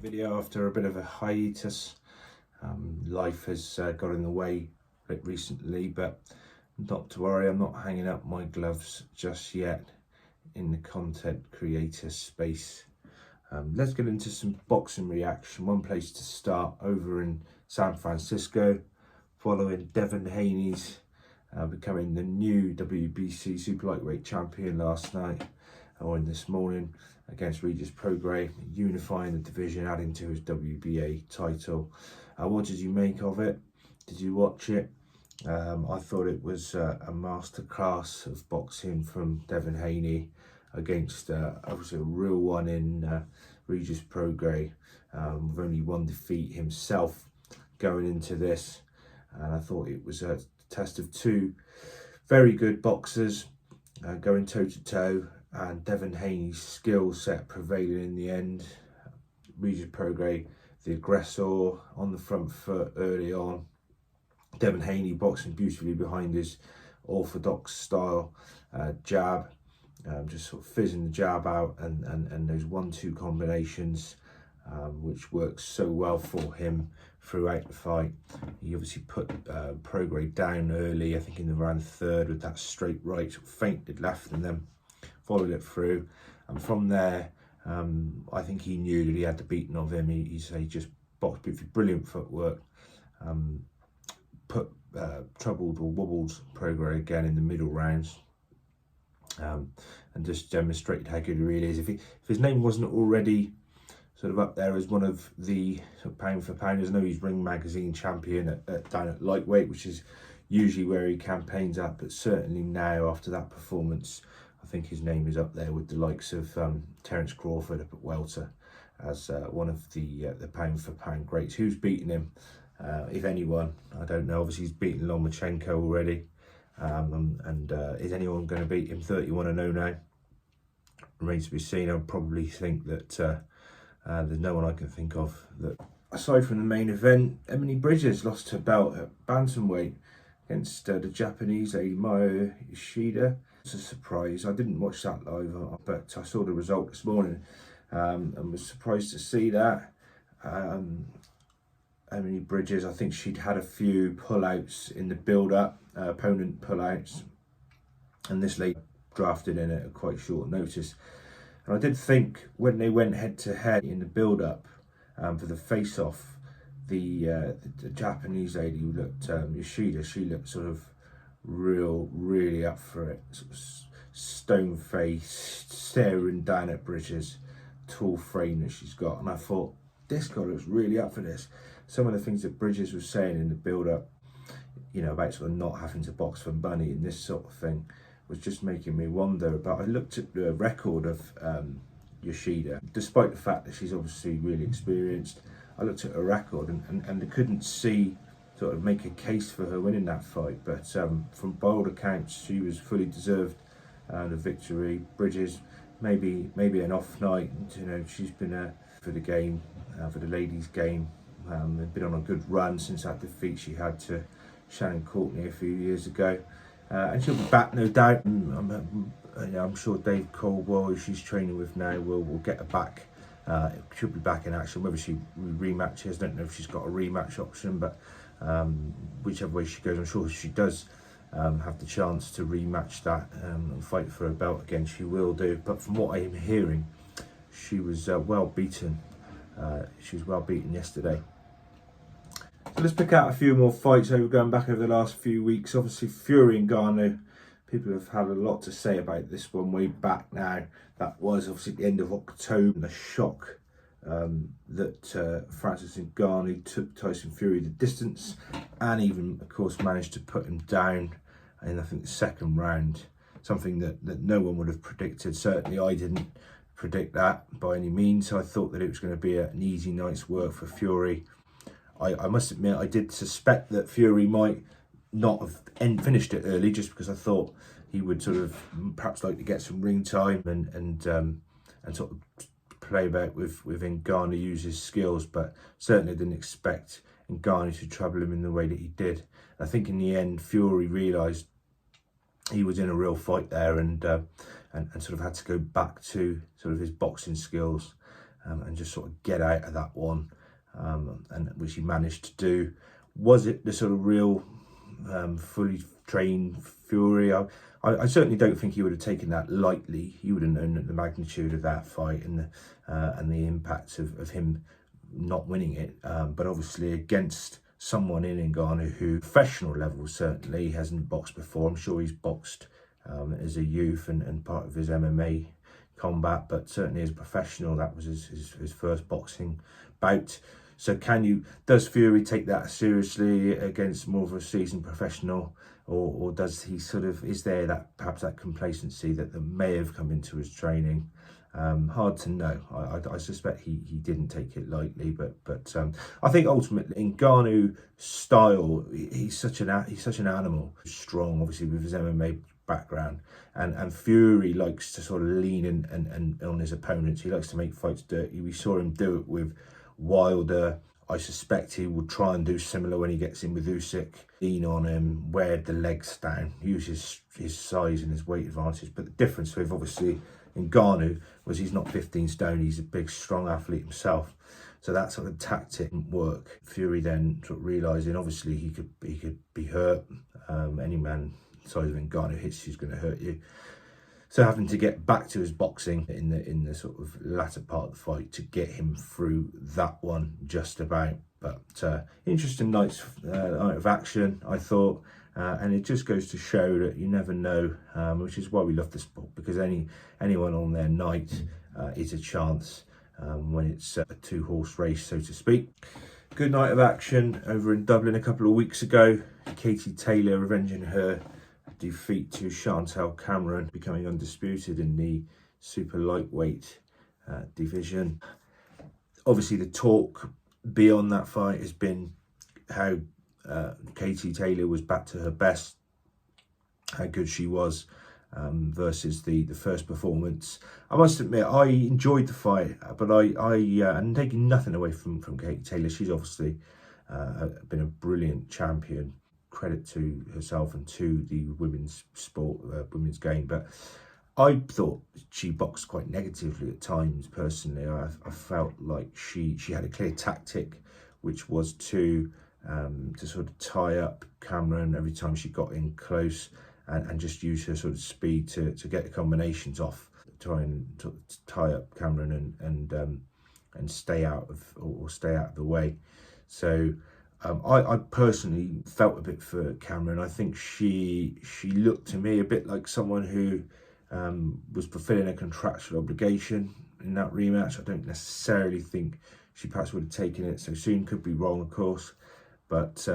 video after a bit of a hiatus. Life has got in the way a bit recently, but not to worry, I'm not hanging up my gloves just yet in the content creator space. Let's get into some boxing reaction. One place to start, over in San Francisco, following Devin Haney's becoming the new WBC super lightweight champion last night, or this morning, against Regis Prograis, unifying the division, adding to his WBA title. What did you make of it? Did you watch it? I thought it was a masterclass of boxing from Devin Haney against obviously a real one in Regis Prograis, with only one defeat himself going into this. And I thought it was a test of two very good boxers going toe to toe, and Devin Haney's skill set prevailing in the end. Regis Prograis, the aggressor, on the front foot early on. Devin Haney boxing beautifully behind his orthodox style jab, just sort of fizzing the jab out, and those 1-2 combinations, which works so well for him throughout the fight. He obviously put Prograis down early, I think in the round third, with that straight right, sort of feinted left, and then followed it through. And from there, I think he knew that he had the beating of him. He just boxed beautifully, brilliant footwork. Troubled or wobbled Prograis again in the middle rounds, and just demonstrated how good he really is. If his name wasn't already sort of up there as one of the sort of pound for pounders, I know he's Ring Magazine champion down at lightweight, which is usually where he campaigns at, but certainly now after that performance, I think his name is up there with the likes of Terence Crawford up at welter as one of the pound for pound greats. Who's beaten him? If anyone, I don't know. Obviously, he's beaten Lomachenko already. Is anyone going to beat him? 31-0 now. Remains to be seen. I probably think that there's no one I can think of that. Aside from the main event, Emily Bridges lost her belt at bantamweight against the Japanese lady Mayo Yoshida. It's a surprise. I didn't watch that live, but I saw the result this morning and was surprised to see that. Emily Bridges, I think she'd had a few pullouts in the build-up, opponent pullouts, and this lady drafted in at a quite short notice. And I did think when they went head-to-head in the build-up for the face-off, the Japanese lady who looked, Yoshida, she looked sort of really up for it, sort of stone-faced, staring down at Bridges, tall frame that she's got, and I thought, this girl looks really up for this. Some of the things that Bridges was saying in the build-up, you know, about sort of not having to box for money and this sort of thing, was just making me wonder about. I looked at the record of Yoshida, despite the fact that she's obviously really experienced. I looked at her record and I couldn't see sort of make a case for her winning that fight, but from bold accounts, she was fully deserved the victory. Bridges, maybe an off night. You know, she's been for the game, for the ladies' game. They've been on a good run since that defeat she had to Shannon Courtney a few years ago, and she'll be back, no doubt. I'm sure Dave Caldwell, who she's training with now, will get her back. She'll be back in action. Whether she rematches, I don't know if she's got a rematch option, but whichever way she goes, I'm sure if she does have the chance to rematch that and fight for a belt again, she will do. But from what I am hearing, she was well beaten. She was well beaten yesterday. So let's pick out a few more fights going back over the last few weeks. Obviously, Fury and Ngannou, people have had a lot to say about this one way back now. That was obviously at the end of October. The shock that Francis Ngannou took Tyson Fury the distance, and even, of course, managed to put him down in, I think, the second round. Something that no one would have predicted. Certainly I didn't predict that by any means. I thought that it was going to be an easy night's work for Fury. I must admit, I did suspect that Fury might not have finished it early, just because I thought he would sort of perhaps like to get some ring time and sort of play about with Ngannou, use his skills, but certainly didn't expect Ngannou to trouble him in the way that he did. I think in the end, Fury realised he was in a real fight there, and sort of had to go back to sort of his boxing skills. and just sort of get out of that one, and which he managed to do. Was it the sort of real fully trained Fury? I certainly don't think he would have taken that lightly. He would have known the magnitude of that fight and the impact of him not winning it. But obviously against someone in Ngannou who, professional level, certainly hasn't boxed before. I'm sure he's boxed as a youth and part of his MMA combat, but certainly as a professional, that was his first boxing bout. So does Fury take that seriously against more of a seasoned professional, or does he is there that perhaps that complacency that may have come into his training? Hard to know. I suspect he didn't take it lightly, but I think ultimately Ngannou style, he's such an animal, strong, obviously with his MMA background, and Fury likes to sort of lean and on his opponents. He likes to make fights dirty. We saw him do it with Wilder. I suspect he will try and do similar when he gets in with Usyk. Lean on him, wear the legs down, use his size and his weight advantage. But the difference with obviously Ngannou was he's not 15 stone. He's a big, strong athlete himself. So that sort of tactic didn't work. Fury then sort of realising obviously he could be hurt. Any man the size of Ngannou hits you's going to hurt you. So having to get back to his boxing in the sort of latter part of the fight to get him through that one just about. But interesting night of action, I thought, and it just goes to show that you never know, which is why we love the sport, because anyone on their night is a chance when it's a two-horse race, so to speak. Good night of action over in Dublin a couple of weeks ago. Katie Taylor revenging her defeat to Chantel Cameron, becoming undisputed in the super lightweight division. Obviously the talk beyond that fight has been how Katie Taylor was back to her best, how good she was versus the first performance. I must admit I enjoyed the fight, but I'm taking nothing away from Katie Taylor. She's obviously been a brilliant champion. Credit to herself and to the women's sport, women's game, but I thought she boxed quite negatively at times. Personally, I felt like she had a clear tactic, which was to sort of tie up Cameron every time she got in close, and just use her sort of speed to get the combinations off, try and tie up Cameron and stay out of the way. So. I personally felt a bit for Cameron. I think she looked to me a bit like someone who was fulfilling a contractual obligation in that rematch. I don't necessarily think she perhaps would have taken it so soon. Could be wrong, of course, but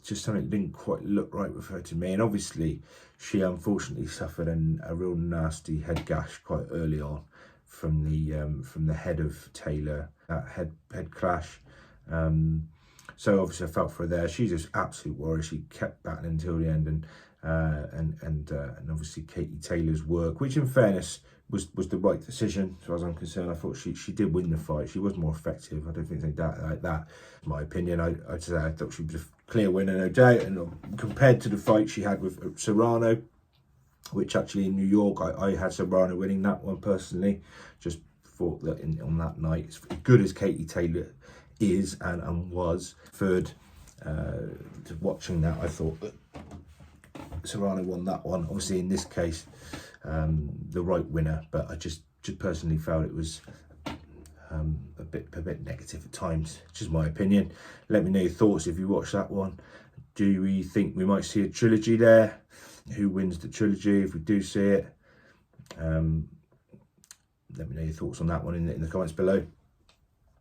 just something didn't quite look right with her to me. And obviously, she unfortunately suffered a real nasty head gash quite early on from the head of Taylor, that head clash. So obviously I felt for her there. She's just absolute warrior. She kept battling until the end, and obviously Katie Taylor's work, which in fairness was the right decision as far as I'm concerned. I thought she did win the fight. She was more effective. I don't think there's any doubt like that. In my opinion, I thought she was a clear winner, no doubt. And compared to the fight she had with Serrano, which actually in New York I had Serrano winning that one personally. Just thought that on that night, as good as Katie Taylor is and was, third to watching that, I thought that Serrano won that one. Obviously in this case the right winner, but I just personally felt it was a bit negative at times, which is my opinion. Let me know your thoughts if you watched that one. Do we think we might see a trilogy there? Who wins the trilogy if we do see it? Let me know your thoughts on that one in the comments below.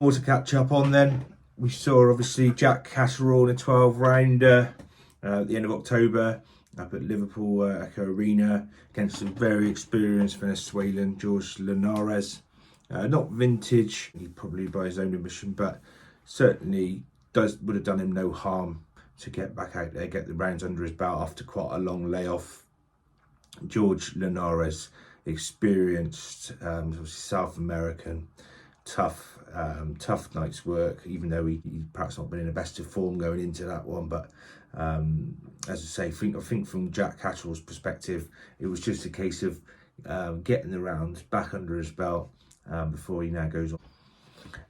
More to catch up on then. We saw obviously Jack Catterall in a 12-rounder at the end of October up at Liverpool Echo Arena against a very experienced Venezuelan, George Linares. Not vintage, probably by his own admission, but certainly would have done him no harm to get back out there, get the rounds under his belt after quite a long layoff. George Linares, experienced, South American, tough night's work, even though he perhaps not been in the best of form going into that one. But as I say, I think from Jack Catterall's perspective, it was just a case of getting the rounds back under his belt before he now goes on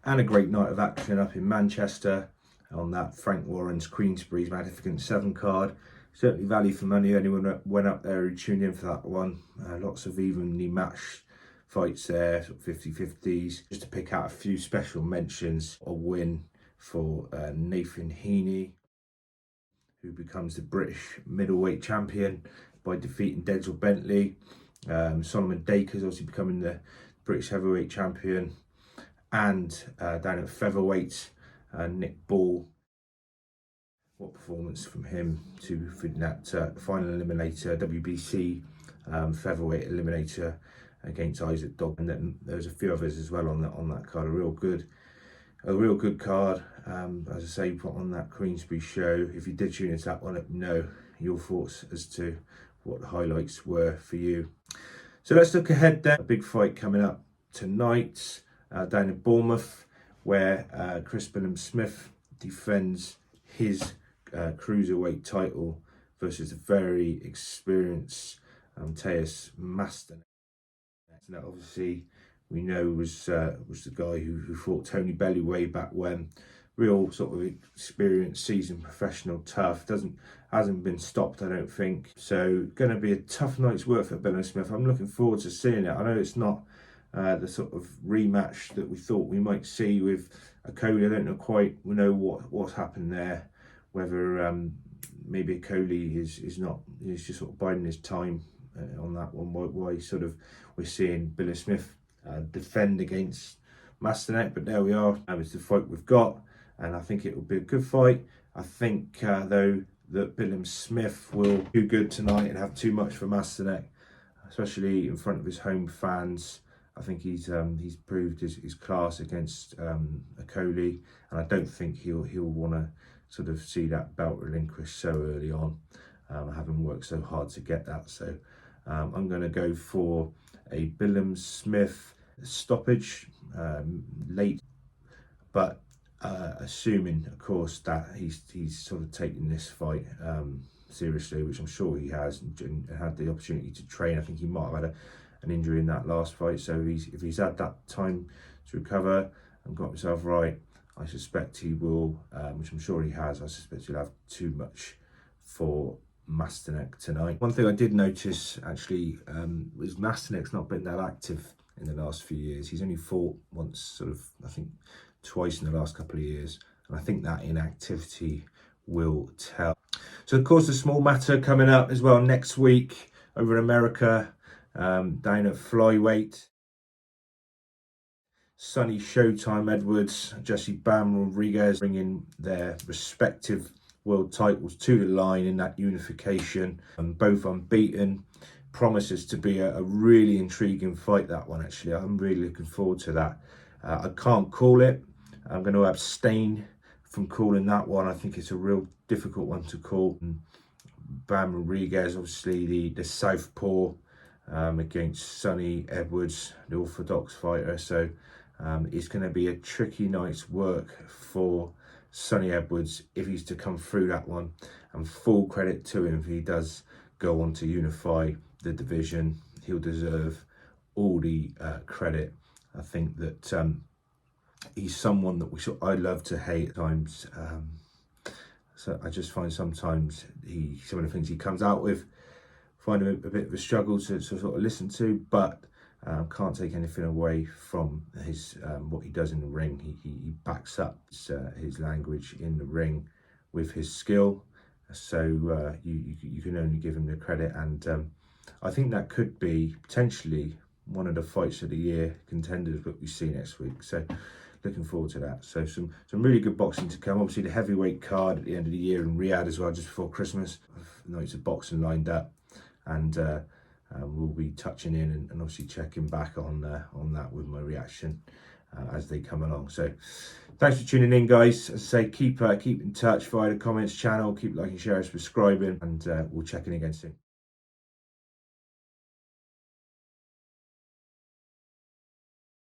And a great night of action up in Manchester on that Frank Warren's Queensberry's Magnificent 7 card. Certainly value for money. Anyone that went up there who tuned in for that one. Lots of evenly matched fights there, sort of 50-50s. Just to pick out a few special mentions. A win for Devin Haney, who becomes the British middleweight champion by defeating Denzel Bentley. Solomon Dakers obviously becoming the British heavyweight champion. And down at featherweight, Nick Ball. What performance from him to that final eliminator, WBC featherweight eliminator against Isaac Dog. And then there's a few others as well on that card. A real good card. As I say, put on that Queensberry show. If you did tune into that one, let me know your thoughts as to what the highlights were for you. So let's look ahead then. A big fight coming up tonight down in Bournemouth, where Chris Billam-Smith defends his cruiserweight title versus a very experienced Tejas Masternak. Now, obviously, we know was the guy who fought Tony Bellew way back when. Real sort of experienced, seasoned professional, tough. Hasn't been stopped, I don't think. So, going to be a tough night's work for Billam-Smith. I'm looking forward to seeing it. I know it's not the sort of rematch that we thought we might see with Okolie. I don't know quite what's happened there. Whether maybe Okolie is just sort of biding his time on that one. Why sort of we're seeing Billam-Smith defend against Masternak, but there we are. It's the fight we've got, and I think it will be a good fight. I think though that Billam-Smith will do good tonight and have too much for Masternak, especially in front of his home fans. I think he's proved his class against Okolie, and I don't think he'll want to sort of see that belt relinquished so early on, having worked so hard to get that. So I'm going to go for a Billam-Smith stoppage late, but assuming, of course, that he's sort of taking this fight seriously, which I'm sure he has, and had the opportunity to train. I think he might have had an injury in that last fight, so if he's had that time to recover and got himself right, I suspect he will, which I'm sure he has. I suspect he'll have too much for Masternak tonight. One thing I did notice actually was Masternak's not been that active in the last few years. He's only fought once, sort of, I think twice in the last couple of years, and I think that inactivity will tell. So of course the small matter coming up as well next week over in America, down at flyweight. Sonny Showtime Edwards, Jesse Bam Rodriguez bringing their respective world titles to the line in that unification, and both unbeaten. Promises to be a really intriguing fight, that one. Actually, I'm really looking forward to that. I can't call it. I'm going to abstain from calling that one. I think it's a real difficult one to call. Bam Rodriguez, obviously the southpaw, against Sonny Edwards, the orthodox fighter. So it's going to be a tricky night's work for Sonny Edwards if he's to come through that one, and full credit to him if he does go on to unify the division. He'll deserve all the credit. I think that he's someone that I love to hate at times. So I just find sometimes some of the things he comes out with, find him a bit of a struggle to sort of listen to, but can't take anything away from his what he does in the ring. He backs up his language in the ring with his skill. So you can only give him the credit, and I think that could be potentially one of the fights of the year contenders that we see next week. So looking forward to that. So some really good boxing to come. Obviously the heavyweight card at the end of the year in Riyadh as well, just before Christmas. Nights of boxing lined up, and we'll be touching in and obviously checking back on that with my reaction as they come along. So thanks for tuning in, guys. As I say, keep in touch via the comments channel, keep liking, sharing, subscribing, and we'll check in again soon.